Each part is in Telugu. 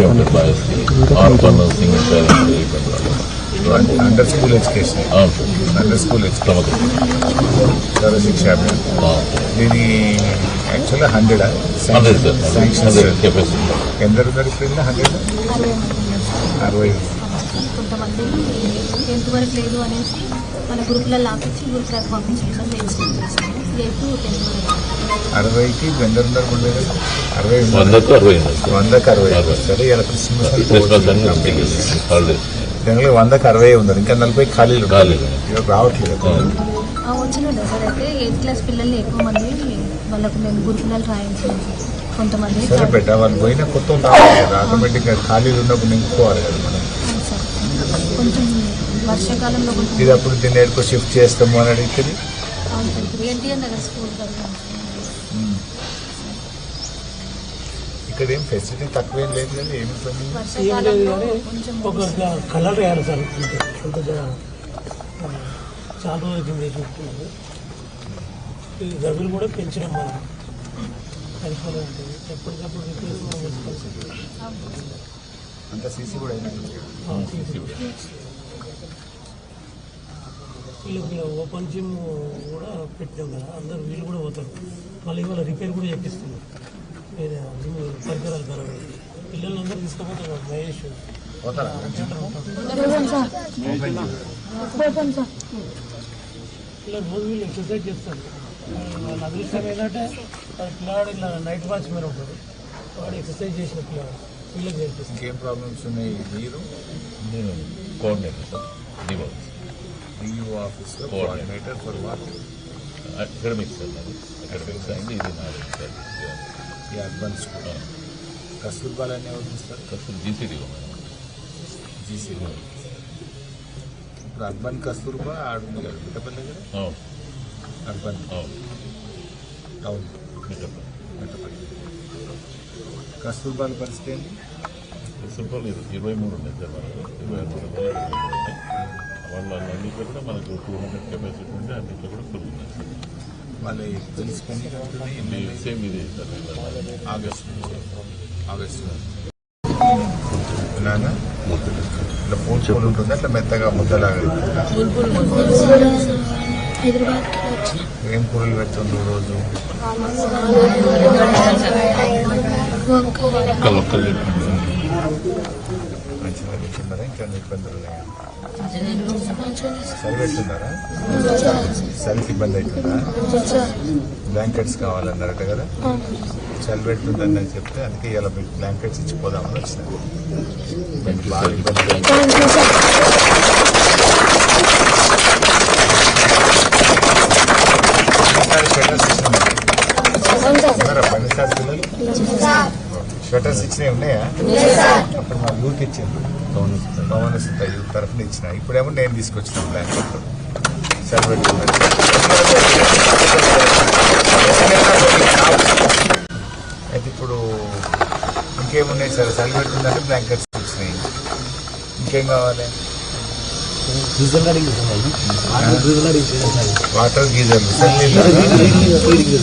ఉంటుంది బాయ్స్కి orphan single parent under school education under school education శిక్ష దీని యాక్చువల్గా 100 కెపాసిటీ ఎందరు ఉన్నారు ఇప్పుడు 100 60 కొంతమంది 10th వరకు లేదు అనేసి మన గ్రూప్లలో ఆపించి గ్రూప్లకు పంపించడం తెలుస్తుంది. 8 to 10th వరకు 60కి ఎందరు ఉన్నారు 100కు 60 సరే ఇలా క్రిస్మస్ జనరల్గా 100కి 60 ఉన్నారు. ఇంకా 40 ఖాళీలు రావట్లేదు వచ్చిన సార్. అయితే 8th క్లాస్ పిల్లల్ని ఎక్కువ మంది వాళ్ళకు మేము గురుకులాలు రాయించాం. కొంతమంది సరే బిడ్డ వాళ్ళు పోయినా కొత్త రావాలి కదా, ఆటోమేటిక్గా ఖాళీలు ఉన్నప్పుడు నింపుకోవాలి కదా మనం. కొంచెం వర్షాకాలంలో ఇది అప్పుడు దీన్ని ఎక్కడికో షిఫ్ట్ చేస్తాము అని అడిగితే ఎన్టీఆర్ నగర్ స్కూల్ ఇక్కడ ఏం ఫెసిలిటీ తక్కువేం లేదు కదా, ఏమి పని ఒక కలర్ వేయాలి సార్. చాలా రోజులు ఈ గదులు కూడా పెంచడం మనం సరిపోలే ఉంటుంది. ఎప్పటికప్పుడు అంత సీసీ కూడా వీళ్ళకి ఓపెన్ జిమ్ కూడా పెట్టాం కదా, అందరు వీళ్ళు కూడా పోతారు. మళ్ళీ ఇవాళ రిపేర్ కూడా చేపిస్తున్నారు. జిమ్ పరికరాలు ఖరాబ్ పిల్లలందరూ తీసుకుపోతారు. మహేష్ ఇలా రోజు వీళ్ళు ఎక్సర్సైజ్ చేస్తారు. వాళ్ళ అదృష్టం ఏంటంటే వాళ్ళ పిల్లవాడు ఇలా నైట్ వాచ్మెన్ ఉంటాడు, వాడు ఎక్సర్సైజ్ చేసిన పిల్లవాడు వీళ్ళకి నేర్పిస్తారు. ఇంకేం ప్రాబ్లమ్స్ ఉన్నాయి? మీరు నేను కోఆర్డినేటర్ సార్, డిఓ ఆఫీస్లో coordinator for what? Academics sir, academics అయింది. ఇది నాది సార్ ఈ అర్బన్ స్కూల్. కస్తూర్బాలు అన్నీ ఎవరు చూస్తారు? Kasthur GCD GCD. ఇప్పుడు అర్బన్ కస్తూర్బా ఆడుంది కదా మిట్టపల్లి దగ్గర. Urban town Mittapalli. కస్తూర్బాల పరిస్థితి ఏంటి? కస్తూర్బాలు 23 ఉన్నాయి సార్ మనకు. 23 వాళ్ళన్నింటిలో కూడా మనకు 200 కెపాసిటీ ఉంటే అన్నింటిలో కూడా ఫుల్ ఉన్నాయి సార్. వాళ్ళ తెలుసుకొని సేమ్ ఇది సార్ ఆగస్టు నాన్న ఇట్లా పూలు ఉంటుంది, అట్లా మెత్తగా ముద్దలాగా. ఏం కూరలు పెడుతుండ్రు రోజు? మంచిగా పెడుతున్నారా? ఇంకా ఇబ్బందులు ఉన్నాయా? సరి పెడుతున్నారా? సరికి ఇబ్బంది అవుతుందా? బ్లాంకెట్స్ కావాలన్నారట కదా, చలి పెడుతుందని చెప్తే అందుకే ఇలా మీకు బ్లాంకెట్స్ ఇచ్చిపోదామని వచ్చినారు. మీకు బాగా ఇబ్బంది పనిసారి పిల్లలు స్వెటర్స్ ఇచ్చినవి ఉన్నాయా? అప్పుడు మా యూత్ ఇచ్చింది, భవనస్థిత యూత్ తరఫున ఇచ్చిన. ఇప్పుడేమో నేను తీసుకొచ్చిన బ్లాంకెట్ చలి పెడుతున్నాను. అయితే ఇప్పుడు ఇంకేమున్నాయి సార్? చలి పెడుతుందంటే బ్లాంకెట్స్ వచ్చినాయి, ఇంకేం కావాలి? వాటర్ గీజర్లు, సన్నీళ్ళు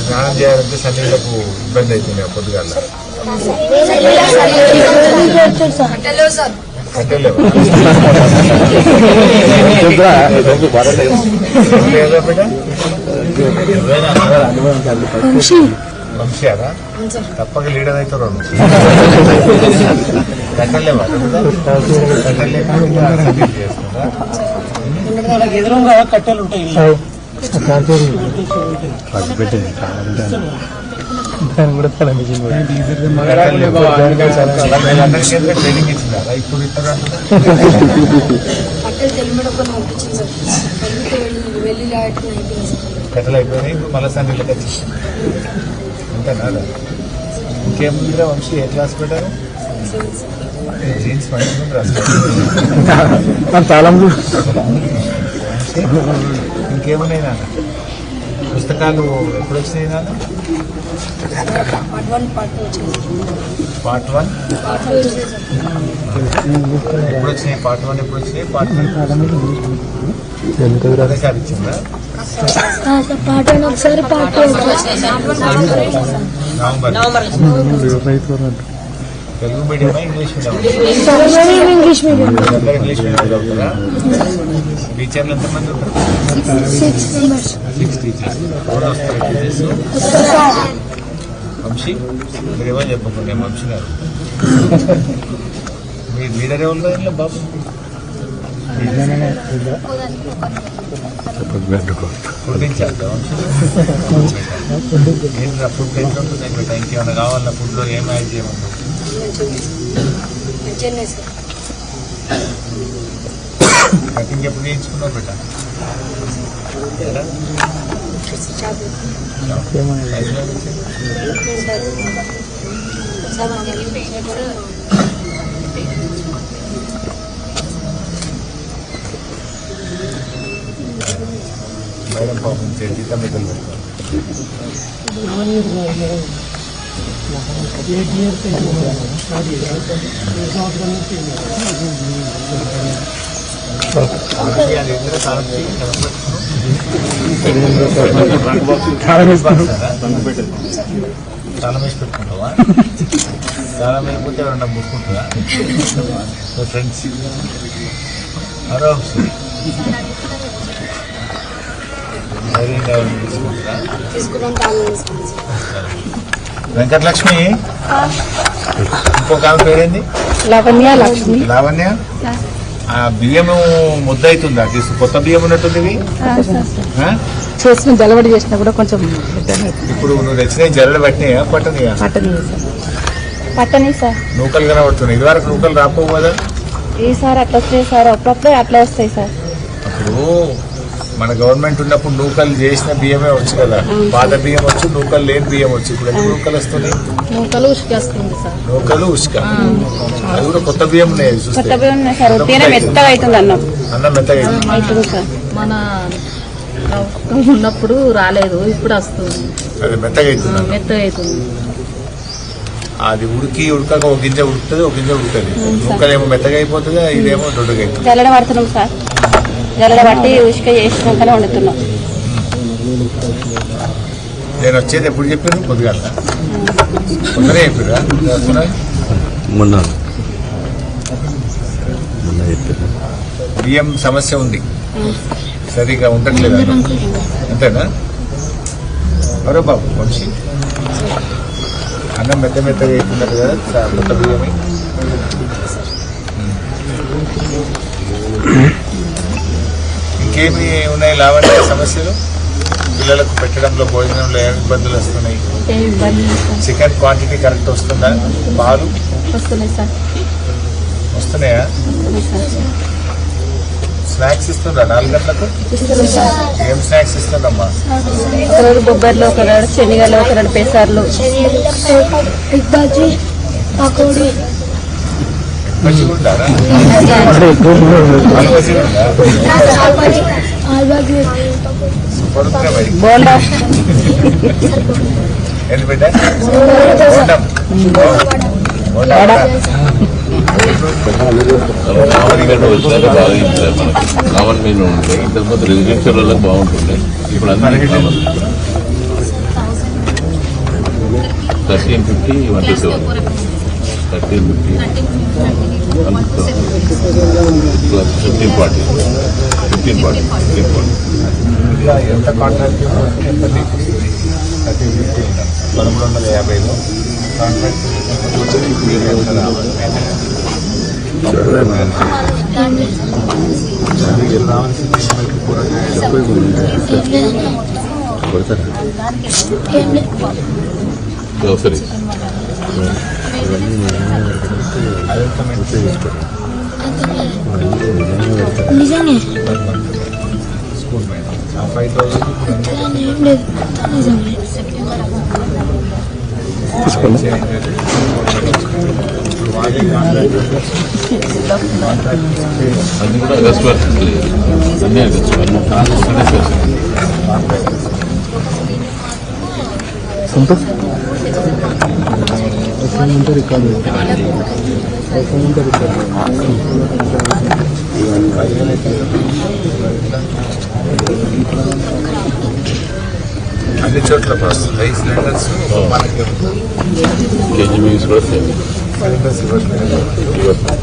స్నానం చేయాలంటే సన్నీళ్ళకు ఇబ్బంది అవుతుంది పొద్దుగాల. కట్టలేవా? వంశీయారా? తప్పక లీడర్ అవుతారు. కట్టలేవా? చేస్తుందా? ఎదురుగా కట్టెలు ఉంటాయి. ట్రైనింగ్ ఇచ్చినారా? ఇప్పుడు కట్టెలు అయిపోయినాయి, ఇప్పుడు మళ్ళీ సన్నీళ్ళకి వచ్చేసి అంతేనా? ఇంకేముందిరా వంశీ? ఏ క్లాస్ పెట్టారు? జీన్స్ మంచిగా రాసుకోవాలి. ఇంకేమున్నాయి నాన్న? పుస్తకాలు ఎప్పుడు వచ్చినాయి నాన్న? పార్ట్ 1 ఎప్పుడు వచ్చినాయి? పార్ట్ 1 ఎప్పుడు వచ్చినాయి? పార్ట్ 1 ఒకసారి ఇచ్చిందా? నవంబర్ తెలుగు మీడియమా ఇంగ్లీష్ మీడియం ఇంగ్లీష్ మీడియం అందరూ ఇంగ్లీష్ మీడియం చదువుతారా టీచర్లు ఎంతమంది ఉంటారు 6 టీచర్స్ కూడా వస్తారు టీచర్స్ వంశీ మీరేమో చెప్పకుండా వంశీ గారు మీ లీడర్ ఎవరు ఇంట్లో బాబు ఫుడ్ ఇన్ఛార్జ్ ఏంటి ఫుడ్ ఎంత ఉంటుంది బేట ఇంకేమైనా కావాలన్నా ఫుడ్లో ఏం యాడ్ చేయమన్నా కటింగ్ ఎప్పుడు చేయించుకున్నావు బేట మేడం పాపం జీతం మిగులు పెడతారు 8 years చాలా వేసి పెట్టుకుంటావా చాలా వేయకపోతే ఎవరన్నా ముట్టుకుంటారా ఫ్రెండ్స్ మరో వెంకటలక్ష్మి ఇంకొక ఆమె పేరేంది లావణ్య లక్ష్మి లావణ్య ఆ బియ్యం ముద్ద అవుతుందా కొత్త బియ్యం ఉన్నట్టుంది ఇవి? ఆ? చేసిన జలవడి చేసినా కూడా కొంచెం ఇప్పుడు నువ్వు తెచ్చినవి జల్లెడ పట్టినాయా పట్టనియా పట్టని సార్ నూకలు కనబడుతున్నాయి ఇది వరకు నూకలు రాకపోవు కదా ఈసారి అట్లా వస్తాయి సార్ అప్పుడప్పుడే అట్లా వస్తాయి సార్ అప్పుడు మన గవర్నమెంట్ ఉన్నప్పుడు నూకలు చేసిన బియ్యమే వచ్చు కదా పాత బియ్యం వచ్చు నూకలు లేని బియ్యం వచ్చు ఇప్పుడు ఎన్ని నూకలు వస్తున్నాయి నూకలు ఉసుకేస్తుంది సార్ నూకలు ఉసుక అది కూడా కొత్త బియ్యం ఉన్నాయి చూస్తే కొత్త బియ్యం ఉన్నాయి సార్ తీరా మెత్తగా అవుతుంది అన్నం అన్నం మెత్తగా అవుతుంది సార్ మన ఉన్నప్పుడు రాలేదు ఇప్పుడు వస్తుంది అది మెత్తగా అవుతుంది అన్నం. మెత్తగా అవుతుంది అది ఉడకక ఒక గింజ ఉడుకుతుంది ఒక గింజ ఉడుకుతుంది నూకలేమో మెత్తగా అయిపోతుంది ఇదేమో దొడ్డుగా అవుతుంది జల్లడ పడుతున్నాం సార్ జల్లడ పట్టి ఉసుక చేసినాకనే వండుతున్నాం నేను వచ్చేది ఎప్పుడు చెప్పాను పొద్దుగాల పొద్దునే చెప్పారా మొన్న చెప్పారు బియ్యం సమస్య ఉంది సరిగా ఉండట్లేదు అన్నం. అంతేనా మరో బాబు మనిషి అన్నం మెత్తగా అవుతున్నట్టు కదా కొత్త బియ్యమే ఇంకేమి ఉన్నాయి లావణ్య సమస్యలు పిల్లలకు పెట్టడంలో భోజనంలో ఏమి ఇబ్బందులు వస్తున్నాయి ఏమి ఇబ్బంది లేదు సార్. చికెన్ క్వాంటిటీ కరెక్ట్ వస్తుందా పాలు వస్తున్నాయి సార్ వస్తున్నాయా స్నాక్స్ ఇస్తుందా 4 గంటలకు ఏం స్నాక్స్ ఇస్తుందమ్మా ఒకరోజు బొబ్బర్లు ఒకరోజు శనగలు ఒకరోజు పెసర్లు మంచిగా ఉంటారా మంచిగా ఉందా సూపర్ ఉందా మరి బోండా ఏంటి బిడ్డ బోండం. బోండం. వచ్చాక బాగా ఇచ్చారు మనకి కామన్ మీద ఉంటే ఇంతకుముందు రెసిడెన్షియల్ వాళ్ళకి బాగుంటుండే ఇప్పుడు అందరికీ కామన్ 1350 127 1350 ప్లస్ 1540 ఇలా ఎంత కాంట్రాక్ట్ ఎంత తీసుకొస్తుంది 1350లో కాంట్రాక్ట్ గ్రోసరీ స్కూల్ మీద 5000 అన్ని కూడా అగస్ట్ వరకు అన్నీ అగస్ట్ అన్ని అన్ని చోట్ల వస్తుంది సిలిండర్స్ మనకి కేజీ మీల్స్ కూడా సేమ్ మెడికల్ రివర్స్ మెడికల్